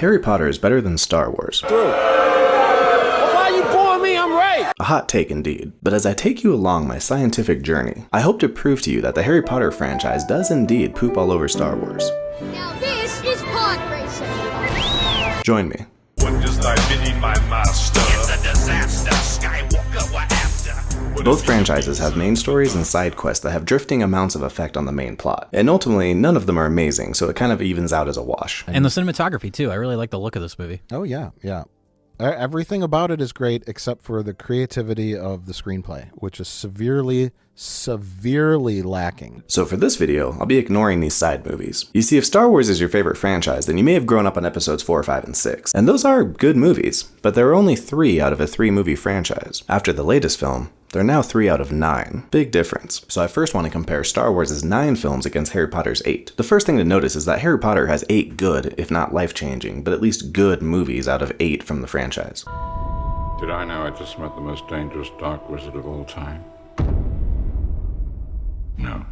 Harry Potter is better than Star Wars. A hot take indeed, but as I take you along my scientific journey, I hope to prove to you that the Harry Potter franchise does indeed poop all over Star Wars. Now this is pod racing. Join me. One just like meeting my master. It's a disaster. Skywalker, what after? Both franchises have main stories and side quests that have drifting amounts of effect on the main plot, and ultimately none of them are amazing, so it kind of evens out as a wash. And the cinematography too. I really like the look of this movie. Oh yeah. Everything about it is great except for the creativity of the screenplay, which is severely lacking. So for this video, I'll be ignoring these side movies. You see, if Star Wars is your favorite franchise, then you may have grown up on episodes 4, 5, and 6. And those are good movies, but there are only 3 out of a 3-movie franchise. After the latest film, they're now 3 out of 9. Big difference. So I first want to compare Star Wars' 9 films against Harry Potter's 8. The first thing to notice is that Harry Potter has 8 good, if not life-changing, but at least good movies out of 8 from the franchise. Did I know I just met the most dangerous dark wizard of all time? No.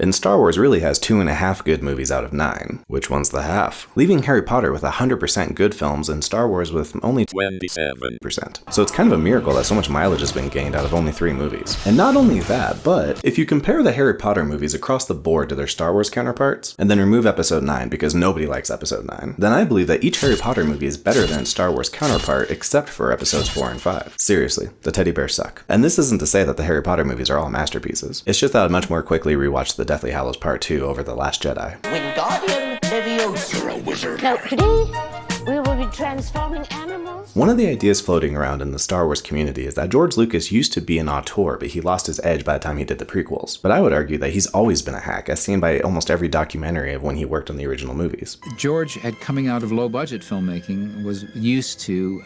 And Star Wars really has 2.5 good movies out of 9. Which one's the half? Leaving Harry Potter with 100% good films and Star Wars with only 27%. So it's kind of a miracle that so much mileage has been gained out of only 3 movies. And not only that, but if you compare the Harry Potter movies across the board to their Star Wars counterparts, and then remove Episode 9 because nobody likes Episode 9, then I believe that each Harry Potter movie is better than its Star Wars counterpart except for Episodes 4 and 5. Seriously, the teddy bears suck. And this isn't to say that the Harry Potter movies are all masterpieces. It's just that I'd much more quickly rewatch the Deathly Hallows Part 2 over The Last Jedi. Wingardium Leviosa. You're a wizard. Now today, we will be transforming animals. One of the ideas floating around in the Star Wars community is that George Lucas used to be an auteur, but he lost his edge by the time he did the prequels. But I would argue that he's always been a hack, as seen by almost every documentary of when he worked on the original movies. George, coming out of low-budget filmmaking, was used to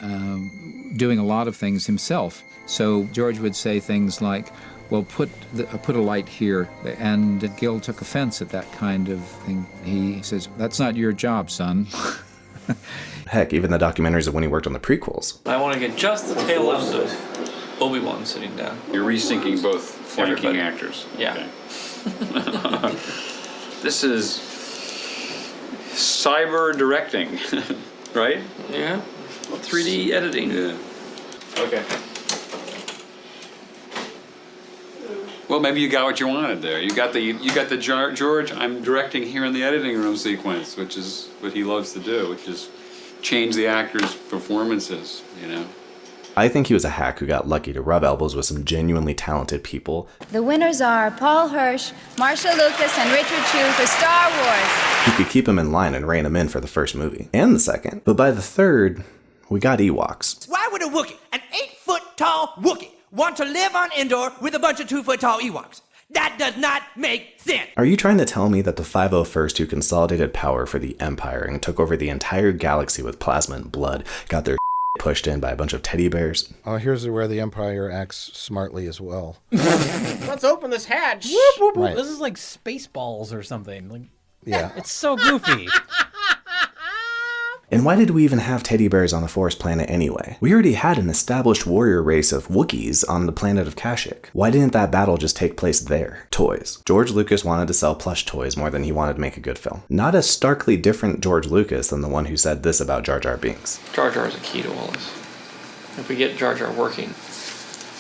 doing a lot of things himself. So George would say things like, well, put a light here, and Gil took offense at that kind of thing. He says, that's not your job, son. Heck, even the documentaries of when he worked on the prequels. I want to get just the tail end of Obi-Wan sitting down. You're resyncing both flanking actors. Yeah. Okay. This is cyber directing, right? Yeah. 3D editing. Yeah. Okay. Well, maybe you got what you wanted there. You got the George, I'm directing here in the editing room sequence, which is what he loves to do, which is change the actors' performances, you know. I think he was a hack who got lucky to rub elbows with some genuinely talented people. The winners are Paul Hirsch, Marcia Lucas, and Richard Chew for Star Wars. Who could keep him in line and rein him in for the first movie, and the second. But by the third, we got Ewoks. Why would a Wookiee, an 8-foot-tall Wookiee, want to live on Endor with a bunch of 2-foot-tall Ewoks? That does not make sense. Are you trying to tell me that the 501st who consolidated power for the Empire and took over the entire galaxy with plasma and blood got their pushed in by a bunch of teddy bears? Oh, here's where the Empire acts smartly as well. Let's open this hatch. Whoop, whoop, whoop. Right. This is like Spaceballs or something. Like, yeah. It's so goofy. And why did we even have teddy bears on the forest planet anyway? We already had an established warrior race of Wookiees on the planet of Kashyyyk. Why didn't that battle just take place there? Toys. George Lucas wanted to sell plush toys more than he wanted to make a good film. Not a starkly different George Lucas than the one who said this about Jar Jar Binks. Jar Jar is a key to all this. If we get Jar Jar working,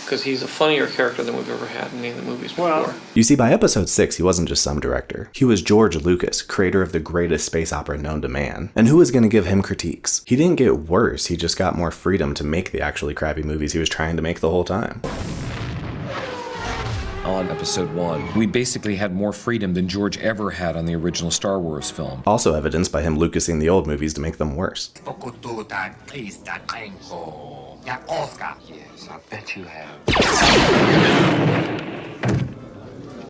because he's a funnier character than we've ever had in any of the movies before. You see, by episode 6, he wasn't just some director. He was George Lucas, creator of the greatest space opera known to man. And who was going to give him critiques? He didn't get worse, he just got more freedom to make the actually crappy movies he was trying to make the whole time. On episode 1, we basically had more freedom than George ever had on the original Star Wars film. Also evidenced by him Lucasing the old movies to make them worse. Yes, I bet you have.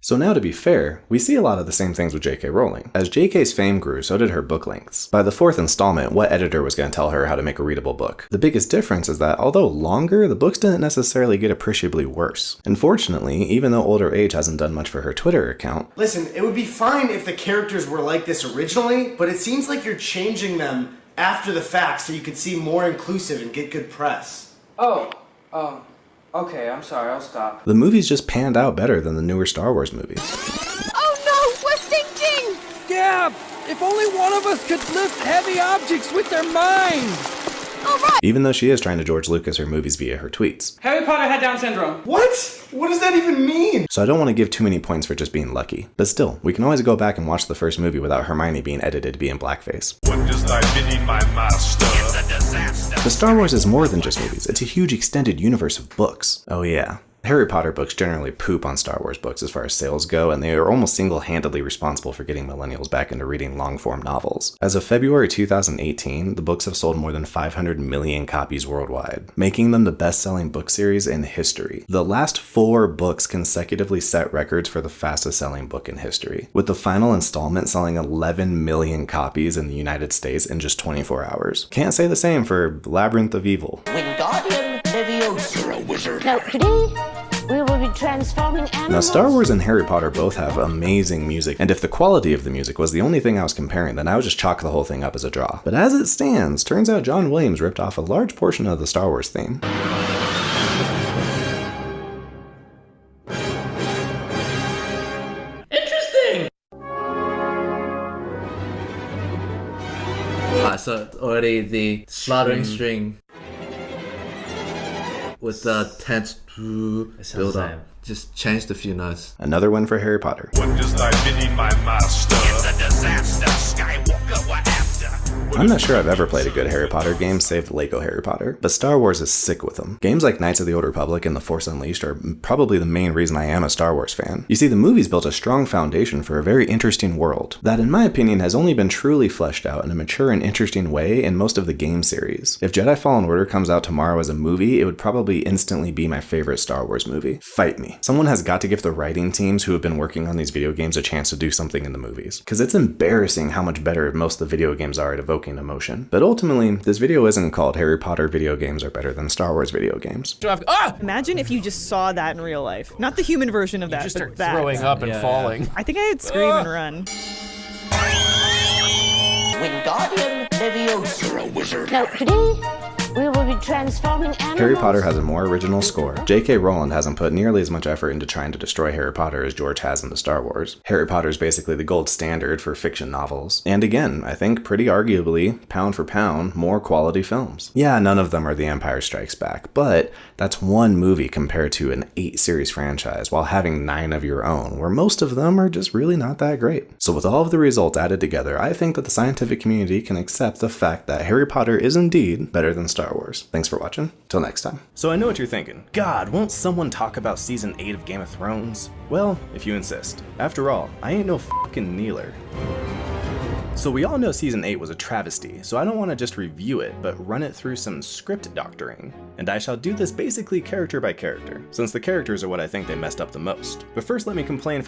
So now to be fair, we see a lot of the same things with J.K. Rowling. As J.K.'s fame grew, so did her book lengths. By the 4th installment, what editor was going to tell her how to make a readable book? The biggest difference is that, although longer, the books didn't necessarily get appreciably worse. Unfortunately, even though Older Age hasn't done much for her Twitter account... Listen, it would be fine if the characters were like this originally, but it seems like you're changing them after the fact so you could seem more inclusive and get good press. Okay, I'm sorry, I'll stop. The movies just panned out better than the newer Star Wars movies. Oh no, we're sinking! Yeah, If only one of us could lift heavy objects with their mind! Even though she is trying to George Lucas her movies via her tweets. Harry Potter had Down syndrome. What? What does that even mean? So I don't want to give too many points for just being lucky. But still, we can always go back and watch the first movie without Hermione being edited to be in blackface. Wonders thy bidding, my master. It's a disaster. But Star Wars is more than just movies, it's a huge extended universe of books. Oh yeah. Harry Potter books generally poop on Star Wars books as far as sales go, and they are almost single-handedly responsible for getting millennials back into reading long-form novels. As of February 2018, the books have sold more than 500 million copies worldwide, making them the best-selling book series in history. The last 4 books consecutively set records for the fastest-selling book in history, with the final installment selling 11 million copies in the United States in just 24 hours. Can't say the same for Labyrinth of Evil. Wingardium Leviosa. You're a wizard. Now, today, we will be transforming animals. Now, Star Wars and Harry Potter both have amazing music, and if the quality of the music was the only thing I was comparing, then I would just chalk the whole thing up as a draw. But as it stands, turns out John Williams ripped off a large portion of the Star Wars theme. Interesting! So already the slaughtering string with the tense build up. Just changed a few notes. Another win for Harry Potter. Wonders thy bidding, my master. It's a disaster. Skywalker, we're after. I'm not sure I've ever played a good Harry Potter game save Lego Harry Potter, but Star Wars is sick with them. Games like Knights of the Old Republic and The Force Unleashed are probably the main reason I am a Star Wars fan. You see, the movies built a strong foundation for a very interesting world that, in my opinion, has only been truly fleshed out in a mature and interesting way in most of the game series. If Jedi Fallen Order comes out tomorrow as a movie, it would probably instantly be my favorite Star Wars movie. Fight me. Someone has got to give the writing teams who have been working on these video games a chance to do something in the movies, because it's embarrassing how much better most of the video games are at evoking emotion. But ultimately, this video isn't called Harry Potter video games are better than Star Wars video games. Imagine if you just saw that in real life. Not the human version of that, just but start that. throwing up and falling. I think I'd scream and run. Wingardium Leviosa. You're a wizard. Now, today, we will be transforming animals. Harry Potter has a more original score. J.K. Rowling hasn't put nearly as much effort into trying to destroy Harry Potter as George has into Star Wars. Harry Potter is basically the gold standard for fiction novels. And again, I think pretty arguably, pound for pound, more quality films. Yeah, none of them are The Empire Strikes Back, but that's one movie compared to an 8-series franchise while having 9 of your own, where most of them are just really not that great. So with all of the results added together, I think that the scientific community can accept the fact that Harry Potter is indeed better than Star Wars. Thanks for watching. Till next time. So I know what you're thinking. God, won't someone talk about Season 8 of Game of Thrones? Well, if you insist. After all, I ain't no fucking kneeler. So we all know Season 8 was a travesty, so I don't want to just review it, but run it through some script doctoring. And I shall do this basically character by character, since the characters are what I think they messed up the most. But first let me complain